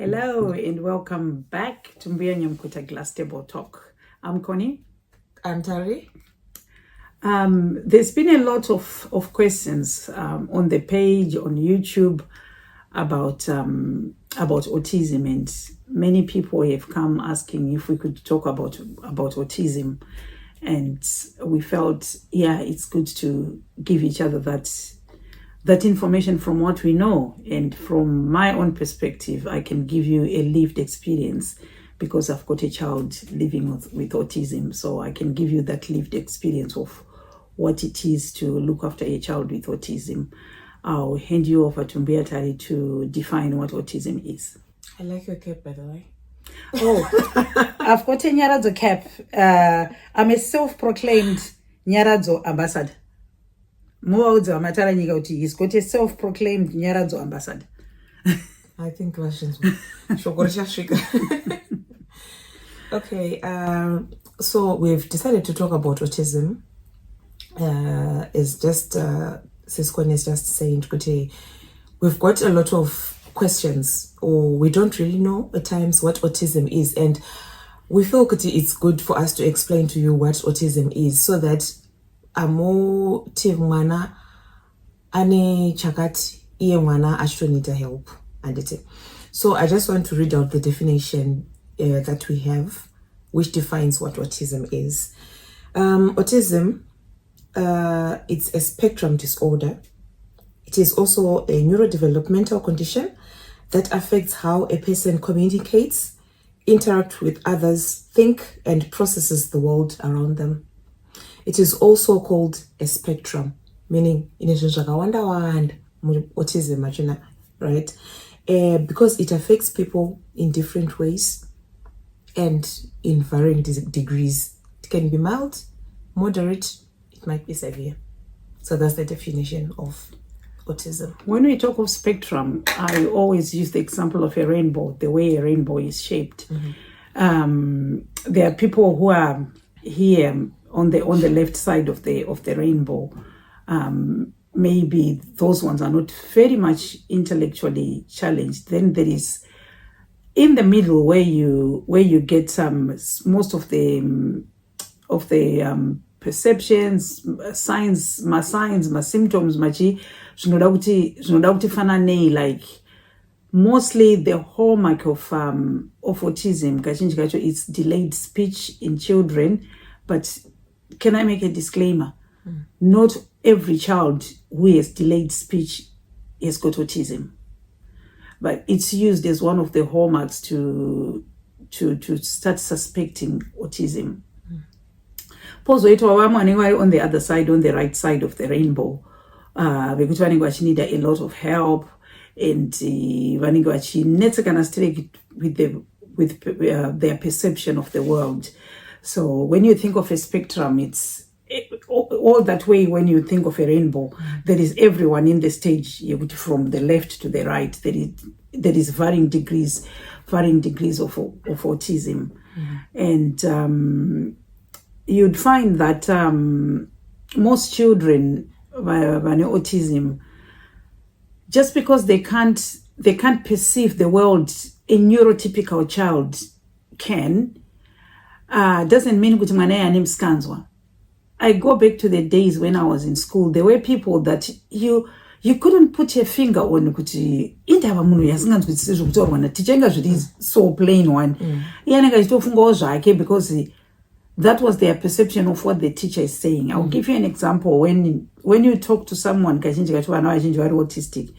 Hello and welcome back to Mbuya Nyamkuta Glass Table Talk. I'm Connie. I'm Tari. There's been a lot of questions on the page on YouTube about autism, and many people have come asking if we could talk about autism, and we felt it's good to give each other that information from what we know. And from my own perspective, I can give you a lived experience because I've got a child living with autism. So I can give you that lived experience of what it is to look after a child with autism. I'll hand you over to Mbuya Tari to define what autism is. I like your cap, by the way. Oh, I've got a Nyaradzo cap. I'm a self-proclaimed Nyaradzo ambassador. He's got a self-proclaimed Nyaradzo ambassador. I think Russians. Okay, so we've decided to talk about autism. It's just Siskone is just saying, we've got a lot of questions, or we don't really know at times what autism is, and we feel it's good for us to explain to you what autism is, so that amo mwana ane chakati iye mwana achtonita help andite. So I just want to read out the definition that we have, which defines what autism is. Autism, it's a spectrum disorder. It is also a neurodevelopmental condition that affects how a person communicates, interacts with others, think, and processes the world around them. It is also called a spectrum, meaning autism, right? Because it affects people in different ways and in varying degrees. It can be mild, moderate, it might be severe. So that's the definition of autism. When we talk of spectrum, I always use the example of a rainbow, the way a rainbow is shaped. Mm-hmm. There are people who are here on the left side of the rainbow. Maybe those ones are not very much intellectually challenged. Then there is in the middle where you get most of the perceptions, signs, my symptoms, zvinoda kuti fanane, like mostly the hallmark of autism kazhinji kacho it's delayed speech in children. But can I make a disclaimer? Not every child who has delayed speech has got autism, but it's used as one of the hallmarks to start suspecting autism. Pozoitwa vamwe vanenge on the other side, on the right side of the rainbow, vekuti vanenge vachinida a lot of help, and vanenge vachinetsekana straight with their perception of the world. So when you think of a spectrum, it's all that way. When you think of a rainbow, there is everyone in the stage, from the left to the right. There is varying degrees of autism. And you'd find that most children with autism, just because they can't perceive the world a neurotypical child can, doesn't mean kuti mwana anemskanzwa. I go back to the days when I was in school. There were people that you couldn't put your finger on kuti indava munhu yasinganzwisisi zvokutaurwa naticha inga zviri so plain one. Iyanenge achitofungawo zvake because that was their perception of what the teacher is saying. I'll give you an example. When you talk to someone kazhinji kacho vana vazhinji vari autistic,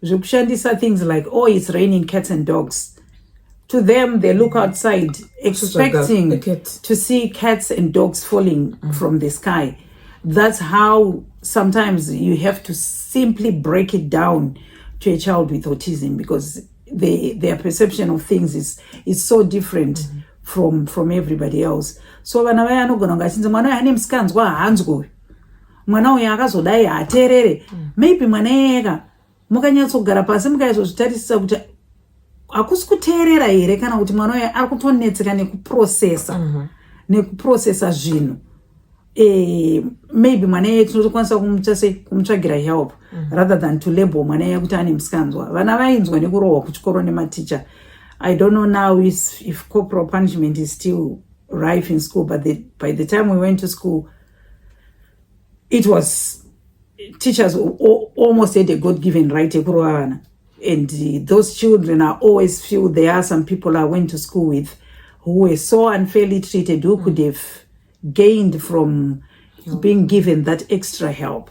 zvokushandisa things like, oh, it's raining cats and dogs. To them, they look outside expecting to see cats and dogs falling from the sky. That's how sometimes you have to simply break it down to a child with autism, because their perception of things is so different from everybody else. So vana vaya anogona kunge achinzi mwana uyu ane musikanzwa haanzwi, mwana uyu akazodai haateerere. Maybe mwana iyeka mukanyatsogara pasi mukaizozvitarisisa kuti hakusi kuteerera here, kana kuti mwana uyu ari kutonetseka nekuprocessa zvinhu. maybe mwana iye tinotokwanisa kumutsvagira help rather than to label mwana iye kuti ane musikanzwa. Vana vainzwa nekurohwa kuchikoro nematicha. I don't know now if corporal punishment is still rife in school, but by the time we went to school, it was, teachers almost had a God-given right to kurohwa. And those children are always feel there are some people I went to school with who were so unfairly treated, who could have gained from being given that extra help.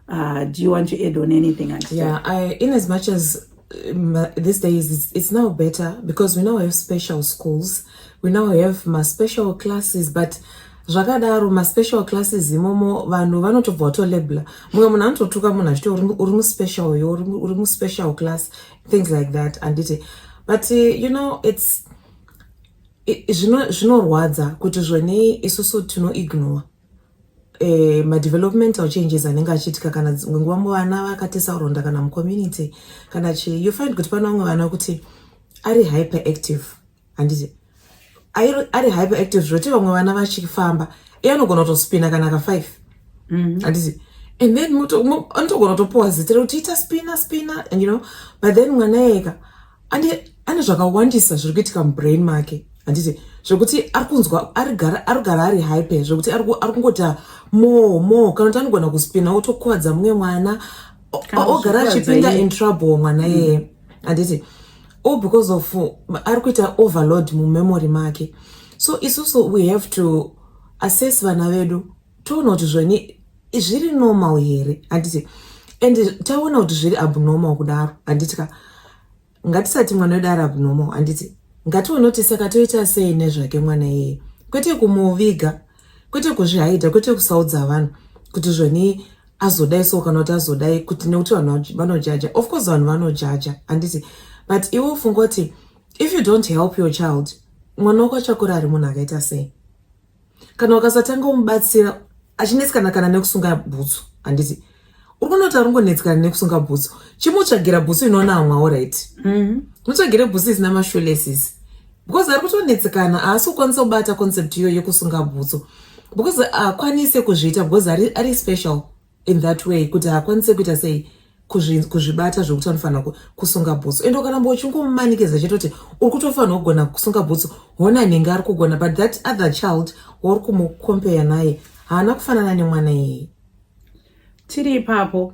Do you want to add on anything, Auntie? Yeah, in as much as these days it's now better because we now have special schools, we now have my special classes, but zvakadaro ma special classes imomo vanhu vanotobva vatolabela mumwe munhu anototuka munhu achiti uri muspecial yo uri muspecial class, things like that. And but you know, it's zvinorwadza kuti zvone isusu tinoignore ma-developmental changes anenge achiitika kana dzimwe nguva vana vakatesauranda kana mucommunity kana you find kuti pana vamwe vana kuti ari hyperactive, handiti ari hyperactive zvoti vamwe vana vachifamba iye anogona kutospina kana ka5 handiti, and then anotogona kutopuwa zita rekuti ita spina, and you know, but then mwana yeka ane zvakawandisa zviri kuitika mubrain make, handiti, zvokuti ari kunzwa arigara ari hyper zvokuti ari kungota more kana kuti anogona kuspina otokuwadza mumwe mwana ogara achipinda in trouble mwana yeye, handiti, all because of ari kuita overload mumemory make. So isusu we have to assess vana vedu toona kuti zvoni zviri normal here, handiti, and taona kuti zviri abnormal kudaro, handitika ngatisati mwana wedu ari abnormal, handiti, ngatione kuti saka toita sei nezvake mwana iyeye, kwete kumuviga, kwete kuzvihaidha, kwete kusaudza vanhu kuti zvoni azodai so kana kuti azodai kuti nekuti vanhu vanojaja. Of course vanhu vanojaja, handiti, but iwe funga kuti if you don't help your child, mwana wako achakura ari munhu akaita sei. Kana ukasatanga kumubatsira achinetsikana kana nekusunga bhutsu, handiti, uri kuona kuti ari kungonetsikana nekusunga bhutsu, chimutsvagira bhutsu inoona hamwe alright, mutsvagire bhutsu isina mashoelaces, because ari kutonetsikana haasi kukwanisa kubata concept iyo yekusunga bhutsu because akwanise kuzviita because ari special in that way kuti akwanise kuita sei kuzvibata zvokuti anofanira kusunga bhutsu. And ukaramba uchingomumanikidza chitoti uri kutofanira kugona kusunga bhutsu, hona nenge ari kugona, but that other child wauri kumucompare naye haana kufanana nemwana iyeye. Tiri ipapo,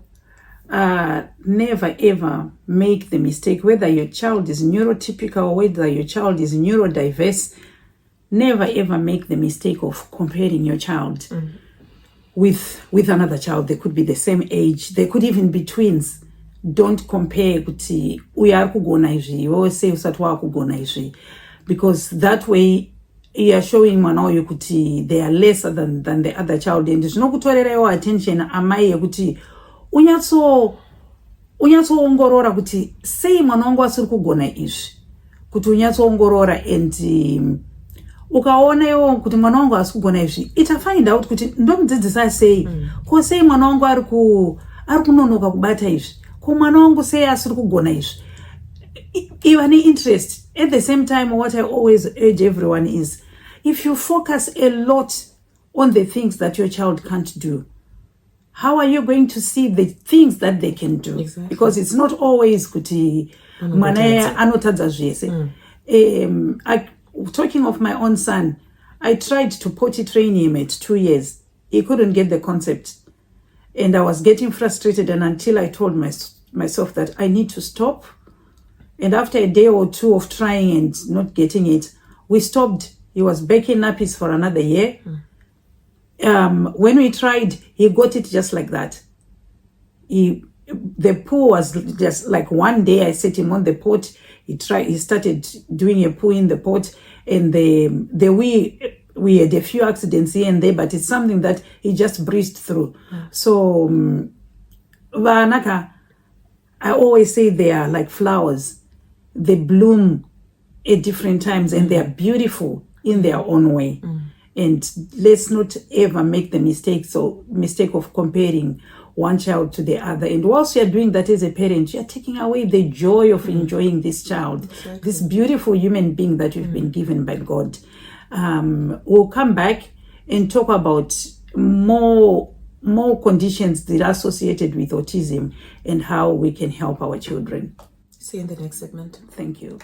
never ever make the mistake, whether your child is neurotypical or whether your child is neurodiverse, never ever make the mistake of comparing your child with another child. They could be the same age, they could even be twins. Don't compare kuti uya ari kugona izvi iwe sei usati wakugona izvi, because that way you are showing mwana wayo kuti they are lesser than the other child. And zvinokutorerawo attention amai yekuti unyatsoongorora kuti sei mwana wangu asiri kugona izvi, kuti unyatsoongorora. And ukaona iwo kuti mwana wangu asiri kugona izvi, ita find out kuti ndomudzidzisa sei, ko sei mwana wangu ari kunonoka kubata izvi, ko mwana wangu sei asiri kugona izvi. Iva ne-interest. At the same time, what I always urge everyone is, if you focus a lot on the things that your child can't do, how are you going to see the things that they can do? Exactly. Because it's not always kuti mwana anotadza zvese. Talking of my own son, I tried to potty train him at 2 years. He couldn't get the concept. And I was getting frustrated, and until I told myself that I need to stop. And after a day or two of trying and not getting it, we stopped. He was baking nappies for another year. When we tried, he got it just like that. The poo was just like one day I set him on the pot. He started doing a poo in the pot, and we had a few accidents here and there, but it's something that he just breezed through. So vanaka, I always say they are like flowers. They bloom at different times and they are beautiful in their own way. And let's not ever make the mistake of comparing one child to the other. And whilst you're doing that as a parent, you're taking away the joy of enjoying this child, this beautiful human being that you've been given by God. We'll come back and talk about more more conditions that are associated with autism and how we can help our children. See you in the next segment. Thank you.